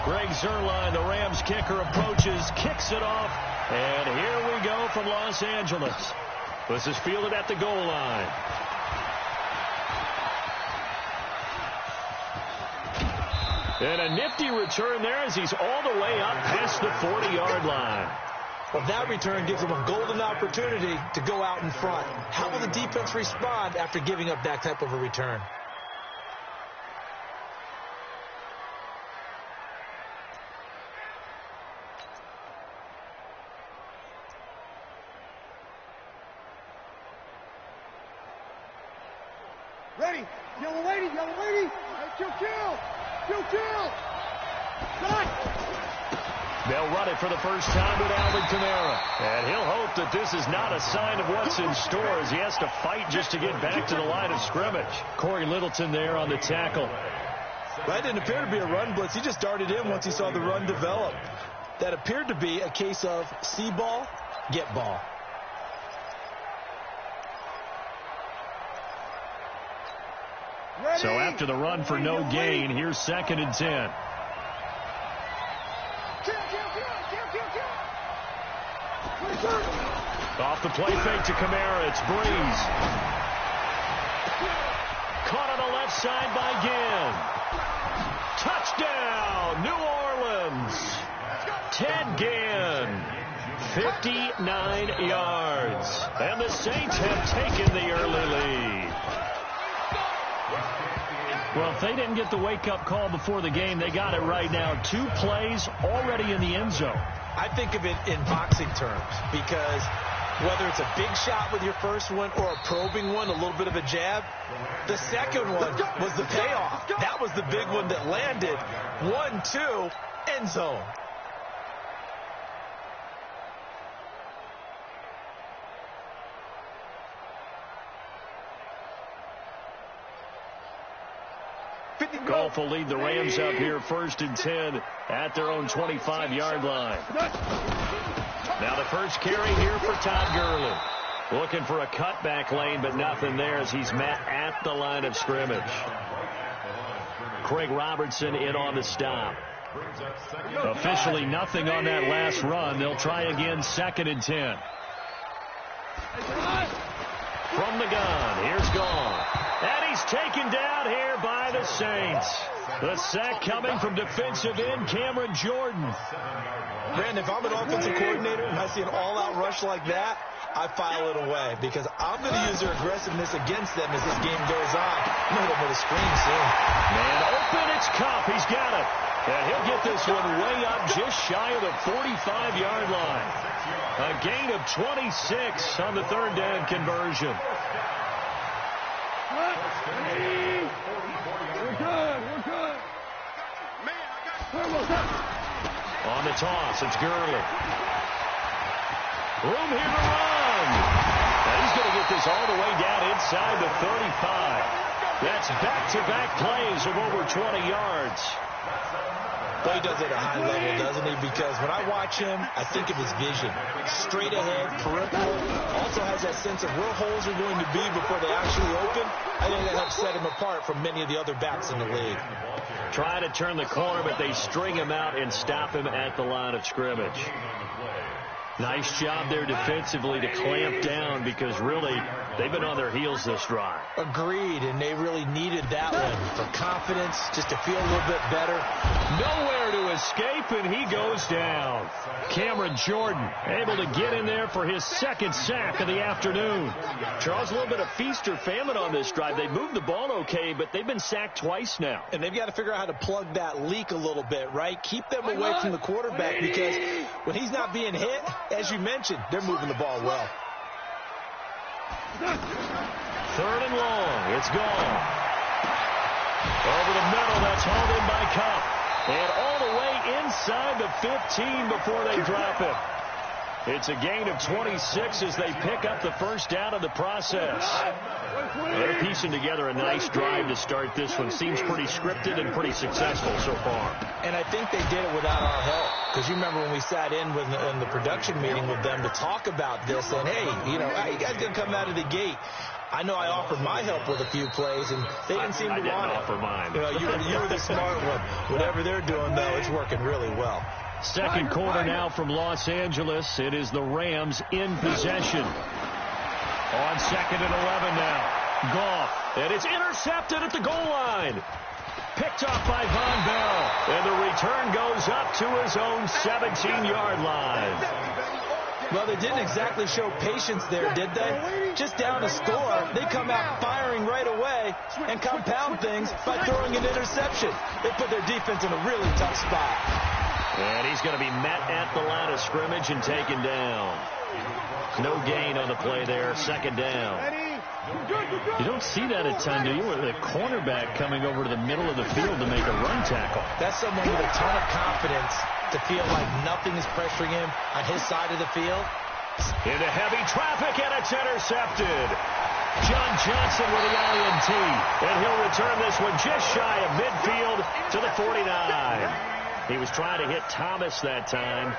Greg Zuerlein, the Rams kicker, approaches, kicks it off, and here we go from Los Angeles. This is fielded at the goal line. And a nifty return there as he's all the way up past the 40-yard line. Well, that return gives him a golden opportunity to go out in front. How will the defense respond after giving up that type of a return? Ready. Yellow lady. Kill. Cut. They'll run it for the first time with Alvin Kamara. And he'll hope that this is not a sign of what's in store as he has to fight just to get back to the line of scrimmage. Corey Littleton there on the tackle. That didn't appear to be a run blitz. He just darted in once he saw the run develop. That appeared to be a case of see ball, get ball. So after the run for no gain, here's 2nd and 10. Off the play fake to Kamara, it's Breeze. Caught on the left side by Ginn. Touchdown, New Orleans. Ted Ginn, 59 yards. And the Saints have taken the early lead. Well, if they didn't get the wake-up call before the game, they got it right now. 2 plays already in the end zone. I think of it in boxing terms because whether it's a big shot with your first one or a probing one, a little bit of a jab, the second one was the payoff. That was the big one that landed. 1-2, end zone. Goff will lead the Rams up here 1st and 10 at their own 25-yard line. Now the first carry here for Todd Gurley. Looking for a cutback lane, but nothing there as he's met at the line of scrimmage. Craig Robertson in on the stop. Officially nothing on that last run. They'll try again 2nd and 10. From the gun, here's Gone. And he's taken down here by the Saints. The sack coming from defensive end Cameron Jordan. Brandon, if I'm an offensive coordinator and I see an all-out rush like that, I file it away because I'm going to use their aggressiveness against them as this game goes on. I'm going to hit them with a screen soon. Man open, it's Kupp. He's got it. And he'll get this one way up just shy of the 45-yard line. A gain of 26 on the 3rd down conversion. We're good. On the toss, it's Gurley. Room here to run. Now he's going to get this all the way down inside the 35. That's back-to-back plays of over 20 yards. But he does it at a high level, doesn't he? Because when I watch him, I think of his vision. Straight ahead, peripheral. Also has that sense of where holes are going to be before they actually open. I think that helps set him apart from many of the other backs in the league. Try to turn the corner, but they string him out and stop him at the line of scrimmage. Nice job there defensively to clamp down because really they've been on their heels this drive. Agreed, and they really needed that one for confidence, just to feel a little bit better. Nowhere to escape, and he goes down. Cameron Jordan able to get in there for his 2nd sack of the afternoon. Charles, a little bit of feast or famine on this drive. They moved the ball okay, but they've been sacked twice now. And they've got to figure out how to plug that leak a little bit, right? Keep them away from the quarterback because when he's not being hit, as you mentioned, they're moving the ball well. 3rd and long. It's gone. Over the middle, that's hauled in by Kupp. And all the way inside the 15 before they drop it. It's a gain of 26 as they pick up the first down in the process. They're piecing together a nice drive to start this one. Seems pretty scripted and pretty successful so far. And I think they did it without our help. Because you remember when we sat in the production meeting with them to talk about this. And, hey, you know, how you guys going to come out of the gate? I know I offered my help with a few plays, and they didn't seem to want it. I didn't offer mine. You were the smart one. Whatever they're doing, though, it's working really well. Second quarter now from Los Angeles. It is the Rams in possession. On 2nd and 11 now. Goff, and it's intercepted at the goal line. Picked off by Von Bell, and the return goes up to his own 17-yard line. Well, they didn't exactly show patience there, did they? Just down a score, they come out firing right away and compound things by throwing an interception. They put their defense in a really tough spot. And he's going to be met at the line of scrimmage and taken down. No gain on the play there, 2nd down. You don't see that a ton, do you? With a cornerback coming over to the middle of the field to make a run tackle. That's someone with a ton of confidence to feel like nothing is pressuring him on his side of the field. Into heavy traffic, and it's intercepted. John Johnson with the INT, and he'll return this one just shy of midfield to the 49. He was trying to hit Thomas that time.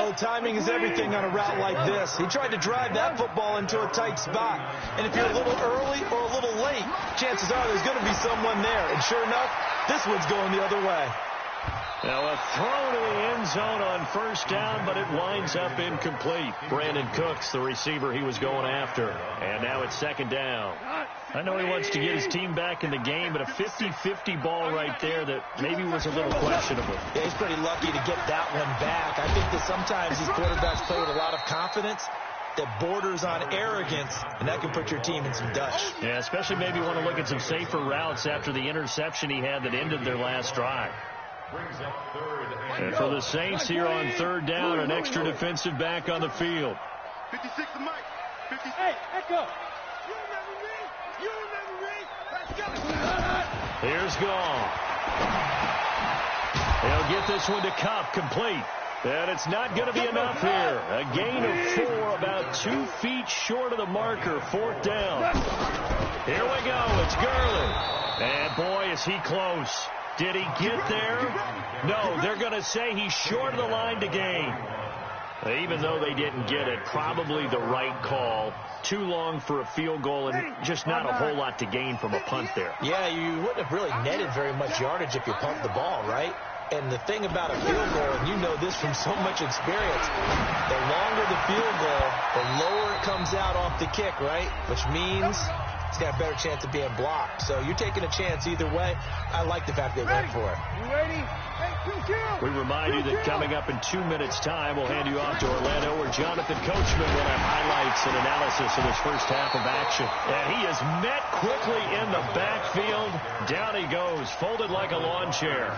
Oh, timing is everything on a route like this. He tried to drive that football into a tight spot. And if you're a little early or a little late, chances are there's going to be someone there. And sure enough, this one's going the other way. Now a throw to the end zone on 1st down, but it winds up incomplete. Brandon Cooks, the receiver he was going after. And now it's 2nd down. I know he wants to get his team back in the game, but a 50-50 ball right there that maybe was a little questionable. Yeah, he's pretty lucky to get that one back. I think that sometimes these quarterbacks play with a lot of confidence that borders on arrogance, and that can put your team in some dust. Yeah, especially maybe want to look at some safer routes after the interception he had that ended their last drive. And for the Saints here on 3rd down, an extra defensive back on the field. 56 to Mike. 56. Hey, Echo. You remember me? Let's go. Here's Gall. He'll get this one to Cup, complete. And it's not going to be enough here. A gain of 4, about 2 feet short of the marker, 4th down. Here we go. It's Gurley. And boy, is he close. Did he get there? No, they're going to say he's short of the line to gain. Even though they didn't get it, probably the right call. Too long for a field goal and just not a whole lot to gain from a punt there. Yeah, you wouldn't have really netted very much yardage if you pumped the ball, right? And the thing about a field goal, and you know this from so much experience, the longer the field goal, the lower it comes out off the kick, right? Which means it's got a better chance of being blocked. So you're taking a chance either way. I like the fact they went for it. You ready? We remind you that coming up in 2 minutes' time, we'll hand you off to Orlando, where Jonathan Coachman will have highlights and analysis of his first half of action. And he is met quickly in the backfield. Down he goes, folded like a lawn chair.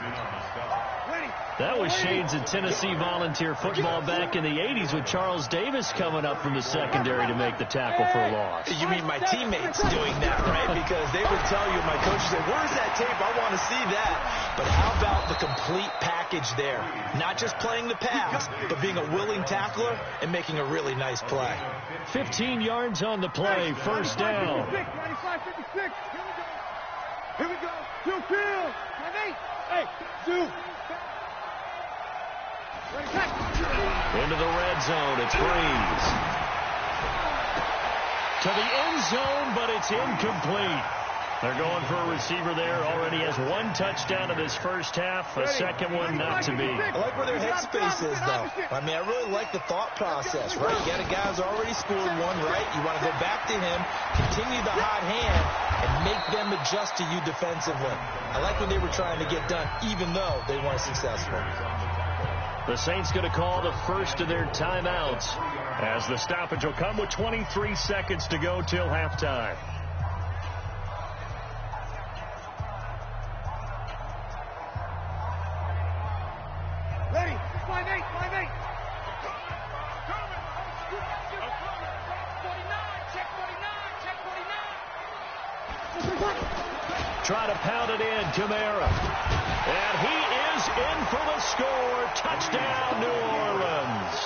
That was shades of Tennessee Volunteer football back in the 80s with Charles Davis coming up from the secondary to make the tackle for a loss. You mean my teammates doing that, right? Because they would tell you, my coach said, where's that tape? I want to see that. But how about the complete package there? Not just playing the pass, but being a willing tackler and making a really nice play. 15 yards on the play, 1st down. 95-56. Here we go. Two kills. Hey, two. Into the red zone, it's Breeze. To the end zone, but it's incomplete. They're going for a receiver there. Already has 1 touchdown in this first half. A second one not to be. I like where their headspace is, though. I mean, I really like the thought process, right? You got a guy who's already scored one, right? You want to go back to him, continue the hot hand, and make them adjust to you defensively. I like what they were trying to get done, even though they weren't successful. The Saints going to call the first of their timeouts as the stoppage will come with 23 seconds to go till halftime. Ready? 5-8, 5-8. Try to pound it in, Kamara. And he is in for the score. Touchdown, New Orleans.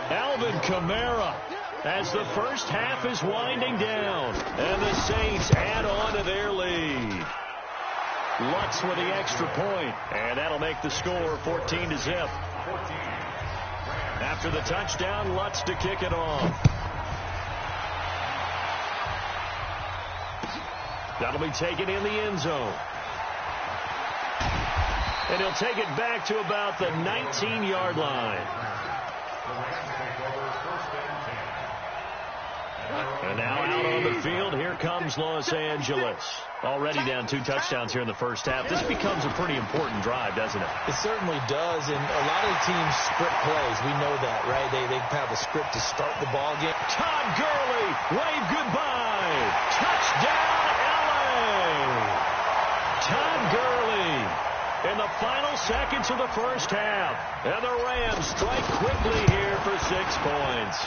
Alvin Kamara, as the first half is winding down. And the Saints add on to their lead. Lutz with the extra point. And that'll make the score 14-0. After the touchdown, Lutz to kick it off. That'll be taken in the end zone. And he'll take it back to about the 19-yard line. And now out on the field, here comes Los Angeles. Already down 2 touchdowns here in the first half. This becomes a pretty important drive, doesn't it? It certainly does, and a lot of the teams script plays. We know that, right? They have a script to start the ball game. Todd Gurley, wave goodbye. Touchdown, LA. Todd Gurley in the final seconds of the first half. And the Rams strike quickly here for 6 points.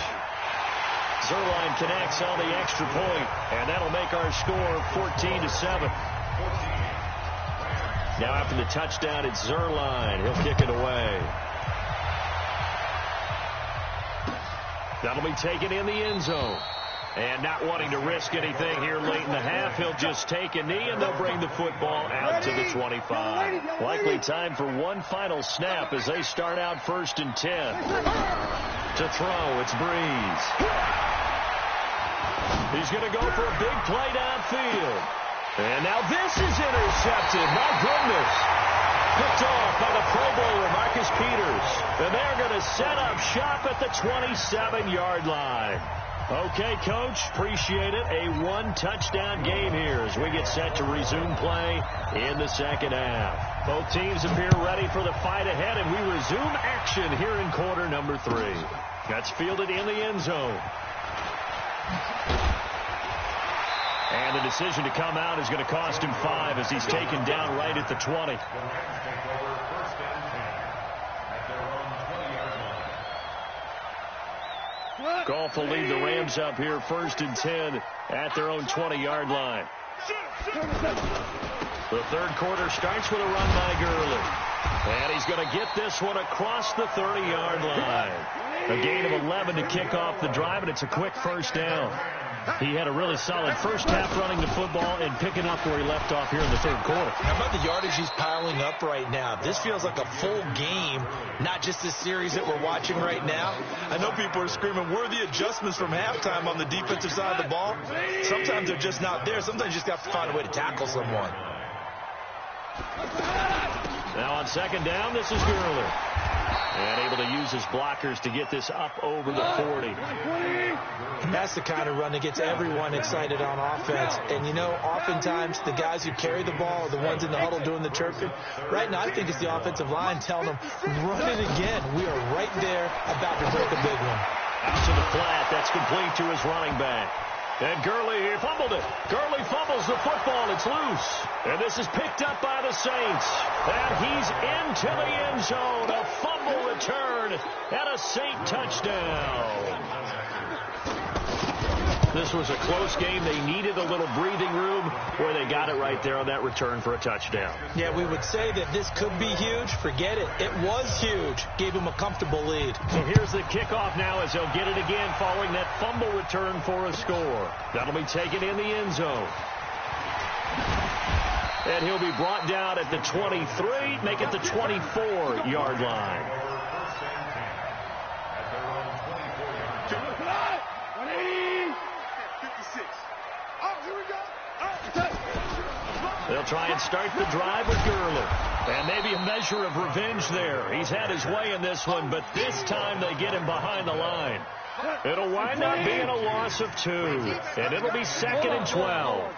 Zerline connects on the extra point, and that'll make our score 14-7. Now after the touchdown, it's Zerline. He'll kick it away. That'll be taken in the end zone. And not wanting to risk anything here late in the half, he'll just take a knee, and they'll bring the football out to the 25. Likely time for one final snap as they start out 1st and 10. To throw, it's Breeze. He's going to go for a big play downfield. And now this is intercepted. My goodness. Picked off by the Pro Bowler, Marcus Peters. And they're going to set up shop at the 27-yard line. Okay, Coach, appreciate it. A 1-touchdown game here as we get set to resume play in the second half. Both teams appear ready for the fight ahead, and we resume action here in quarter number 3. That's fielded in the end zone. And the decision to come out is going to cost him 5 as he's taken down right at the 20. Goff will lead the Rams up here 1st and 10 at their own 20-yard line. The third quarter starts with a run by Gurley. And he's going to get this one across the 30-yard line. A gain of 11 to kick off the drive, and it's a quick first down. He had a really solid first half running the football and picking up where he left off here in the third quarter. How about the yardage he's piling up right now? This feels like a full game, not just this series that we're watching right now. I know people are screaming, where are the adjustments from halftime on the defensive side of the ball? Sometimes they're just not there. Sometimes you just have to find a way to tackle someone. Now on second down, this is Gurley. And able to use his blockers to get this up over the 40. That's the kind of run that gets everyone excited on offense. And, you know, oftentimes the guys who carry the ball are the ones in the huddle doing the chirping. Right now, I think it's the offensive line telling them, run it again. We are right there about to break a big one. Out to the flat. That's complete to his running back. And Gurley, he fumbled it. Gurley fumbles the football. It's loose. And this is picked up by the Saints. And he's into the end zone. A fumble return and a Saint touchdown. This was a close game. They needed a little breathing room where they got it right there on that return for a touchdown. Yeah, we would say that this could be huge. Forget it. It was huge. Gave him a comfortable lead. So here's the kickoff now as they'll get it again following that fumble return for a score. That'll be taken in the end zone. And he'll be brought down at the 23, make it the 24-yard line. They'll try and start the drive with Gurley. And maybe a measure of revenge there. He's had his way in this one, but this time they get him behind the line. It'll wind up being a loss of 2. And it'll be 2nd and 12.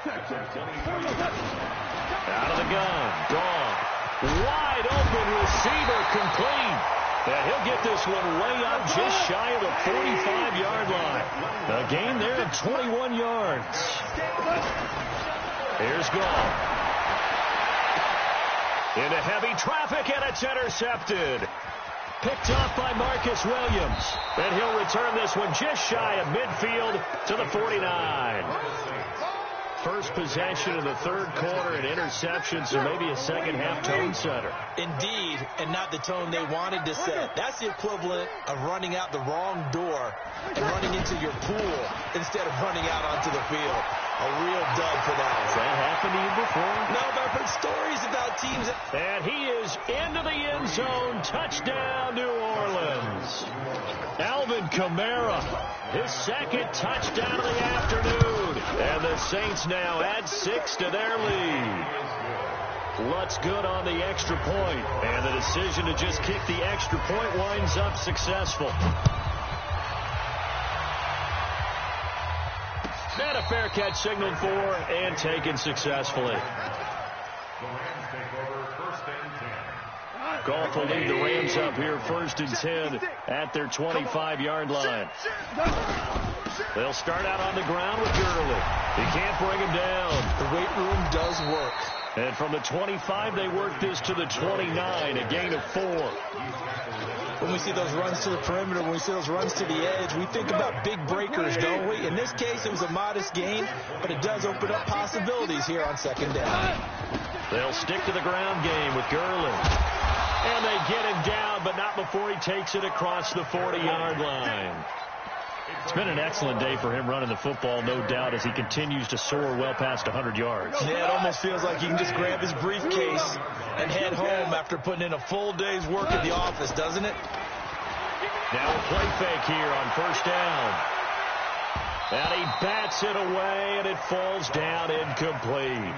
Out of the gun. Gone. Wide open receiver complete. And he'll get this one way up just shy of the 45-yard line. A gain there of 21 yards. Here's Goff. Into heavy traffic, and it's intercepted. Picked off by Marcus Williams. And he'll return this one just shy of midfield to the 49. First possession of the third quarter, an interception, so maybe a second-half tone setter. Indeed, and not the tone they wanted to set. That's the equivalent of running out the wrong door and running into your pool instead of running out onto the field. A real dud for that. Has that happened to you before? No, but I've heard stories about teams. And he is into the end zone. Touchdown, New Orleans. Alvin Kamara, his second touchdown of the afternoon. And the Saints now add 6 to their lead. Lutz good on the extra point. And the decision to just kick the extra point winds up successful. And a fair catch signaled for and taken successfully. Goff will lead the Rams up here 1st and 10 at their 25-yard line. They'll start out on the ground with Gurley. He can't bring him down. The weight room does work. And from the 25, they work this to the 29, a gain of 4. When we see those runs to the perimeter, when we see those runs to the edge, we think about big breakers, don't we? In this case, it was a modest gain, but it does open up possibilities here on 2nd down. They'll stick to the ground game with Gurley. And they get him down, but not before he takes it across the 40-yard line. It's been an excellent day for him running the football, no doubt, as he continues to soar well past 100 yards. Yeah, it almost feels like he can just grab his briefcase and head home after putting in a full day's work at the office, doesn't it? Now a play fake here on 1st down. And he bats it away, and it falls down incomplete.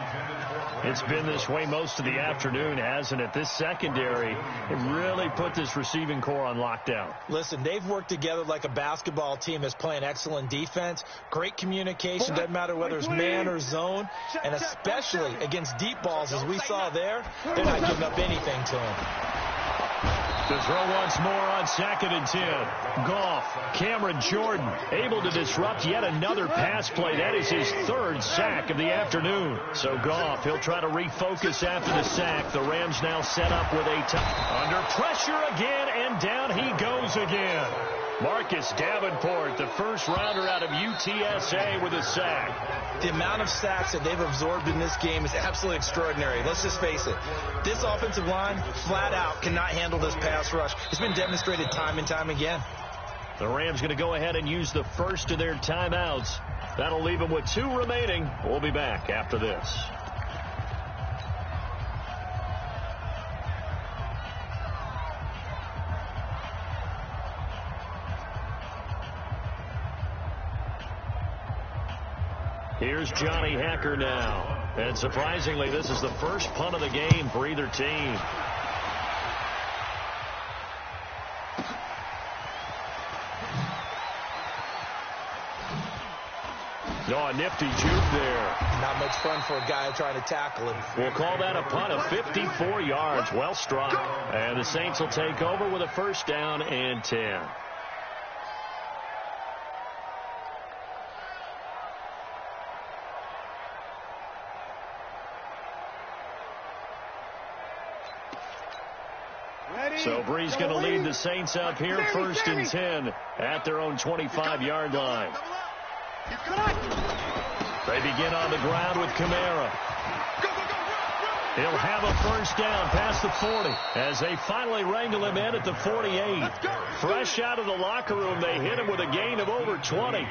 It's been this way most of the afternoon, hasn't it? This secondary, it really put this receiving core on lockdown. Listen, they've worked together like a basketball team that's playing excellent defense, great communication, doesn't matter whether it's man or zone, and especially against deep balls, as we saw there, they're not giving up anything to him. To throw once more on 2nd and 10. Goff, Cameron Jordan, able to disrupt yet another pass play. That is his 3rd sack of the afternoon. So Goff, he'll try to refocus after the sack. The Rams now set up with a under pressure again, and down he goes again. Marcus Davenport, the first rounder out of UTSA, with a sack. The amount of sacks that they've absorbed in this game is absolutely extraordinary. Let's just face it. This offensive line, flat out, cannot handle this pass rush. It's been demonstrated time and time again. The Rams going to go ahead and use the first of their timeouts. That'll leave them with 2 remaining. We'll be back after this. Here's Johnny Hacker now. And surprisingly, this is the first punt of the game for either team. Oh, a nifty juke there. Not much fun for a guy trying to tackle him. We'll call that a punt of 54 yards. Well struck. And the Saints will take over with a 1st down and 10. So Bree's going to lead the Saints up here 1st and 10 at their own 25-yard line. They begin on the ground with Kamara. He'll have a 1st down past the 40 as they finally wrangle him in at the 48. Fresh out of the locker room, they hit him with a gain of over 20.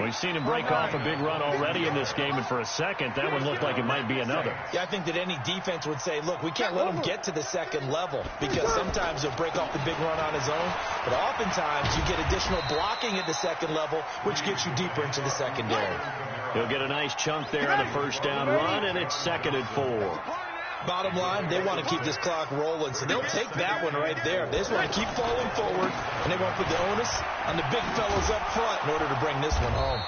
We've seen him break off a big run already in this game, and for a second, that one looked like it might be another. Yeah, I think that any defense would say, look, we can't let him get to the 2nd level, because sometimes he'll break off the big run on his own, but oftentimes you get additional blocking at the 2nd level, which gets you deeper into the secondary. He'll get a nice chunk there on the 1st down run, and it's 2nd and 4. Bottom line, they want to keep this clock rolling, so they'll take that one right there. They just want to keep falling forward, and they want to put the onus on the big fellas up front in order to bring this one home.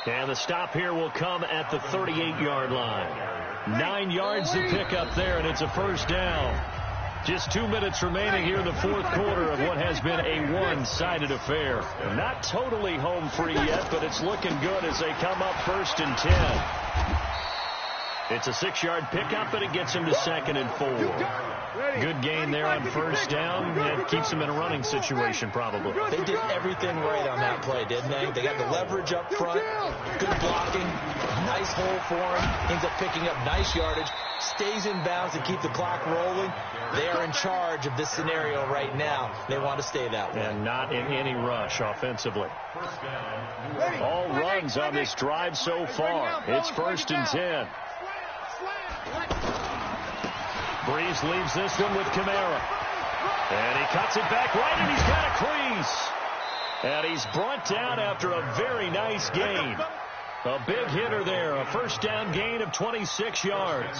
And the stop here will come at the 38-yard line. 9 yards to pick up there, and it's a 1st down. Just 2 minutes remaining here in the 4th quarter of what has been a one-sided affair. Not totally home free yet, but it's looking good as they come up 1st and 10. It's a 6-yard pickup, and it gets him to 2nd and 4. Good gain there on first down. That keeps him in a running situation, probably. They did everything right on that play, didn't they? They got the leverage up front, good blocking, nice hole for him, ends up picking up nice yardage, stays in bounds to keep the clock rolling. They are in charge of this scenario right now. They want to stay that way. And not in any rush offensively. All runs on this drive so far. It's 1st and 10. Breeze leaves this one with Kamara. And he cuts it back right, and he's got a crease. And he's brought down after a very nice gain. A big hitter there. A first down gain of 26 yards.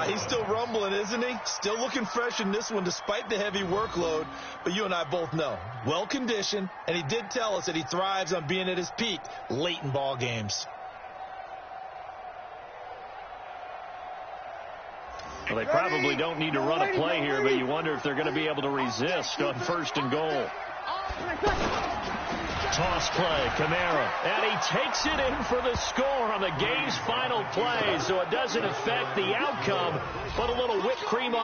He's still rumbling, isn't he? Still looking fresh in this one despite the heavy workload. But you and I both know, well-conditioned, and he did tell us that he thrives on being at his peak late in ball games. Well, they probably don't need to run a play here, but you wonder if they're going to be able to resist on 1st and goal. Toss play, Kamara, and he takes it in for the score on the game's final play, so it doesn't affect the outcome, but a little whipped cream on